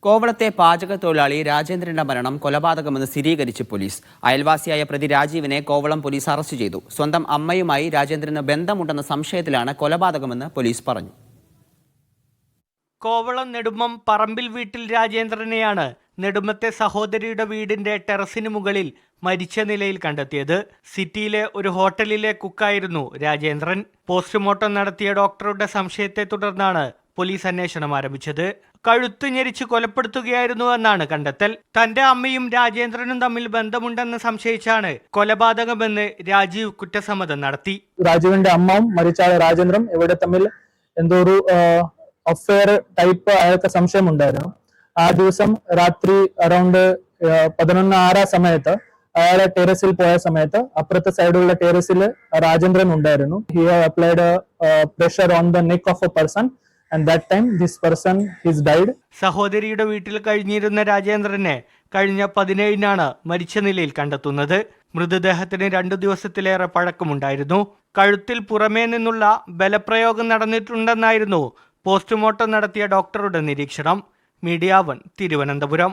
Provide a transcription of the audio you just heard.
കോവളത്തെ പാചക തൊഴിലാളി രാജേന്ദ്രന്റെ മരണം കൊലപാതകമെന്ന് സ്ഥിരീകരിച്ച് പോലീസ്. അയൽവാസിയായ പ്രതി രാജീവിനെ കോവളം പോലീസ് അറസ്റ്റ് ചെയ്തു. സ്വന്തം അമ്മയുമായി രാജേന്ദ്രന് ബന്ധമുണ്ടെന്ന സംശയത്തിലാണ് കൊലപാതകമെന്ന് പോലീസ് പറഞ്ഞു. കോവളം നെടുമം പറമ്പിൽ വീട്ടിൽ രാജേന്ദ്രനെയാണ് നെടുമത്തെ സഹോദരിയുടെ വീടിന്റെ ടെറസിന് മുകളിൽ മരിച്ച നിലയിൽ കണ്ടെത്തിയത്. സിറ്റിയിലെ ഒരു ഹോട്ടലിലെ കുക്കായിരുന്നു രാജേന്ദ്രൻ. പോസ്റ്റ്മോർട്ടം നടത്തിയ ഡോക്ടറുടെ സംശയത്തെ തുടർന്നാണ് പോലീസ് അന്വേഷണം ആരംഭിച്ചത്. കഴുത്ത് ഞെരിച്ച് കൊലപ്പെടുത്തുകയായിരുന്നുവെന്നാണ് കണ്ടെത്തൽ. തന്റെ അമ്മയും രാജേന്ദ്രനും തമ്മിൽ ബന്ധമുണ്ടെന്ന് സംശയിച്ചാണ് കൊലപാതകമെന്ന് രാജീവ് കുറ്റസമ്മതം നടത്തി. രാജീവിന്റെ അമ്മയും മരിച്ച രാജേന്ദ്രൻ ഇവിടെ തമ്മിൽ എന്തോ ഒരു അഫെയർ ടൈപ്പ് അയാൾക്ക് സംശയമുണ്ടായിരുന്നു. ആ ദിവസം രാത്രി അറൌണ്ട് 11:06 സമയത്ത് അയാളെ ടെറസിൽ പോയ സമയത്ത് അപ്പുറത്തെ സൈഡുള്ള ടെറസിൽ രാജേന്ദ്രൻ ഉണ്ടായിരുന്നു. He applied pressure on the neck of A person and that time this person is died. സഹോദരിയുടെ വീട്ടിൽ കഴിഞ്ഞിരുന്ന രാജേന്ദ്രനെ കഴിഞ്ഞ 17-നാണ് മരിച്ച നിലയിൽ കണ്ടെത്തുന്നത്. മൃതദേഹത്തിന് 2 ദിവസത്തിലേറെ പഴക്കമുണ്ടായിരുന്നു. കഴുത്തിൽ പുറമേ നിന്നുള്ള ബലപ്രയോഗം നടന്നിട്ടുണ്ടെന്നായിരുന്നു പോസ്റ്റ്മോർട്ടം നടത്തിയ ഡോക്ടറുടെ നിരീക്ഷണം. മീഡിയ 1 തിരുവനന്തപുരം.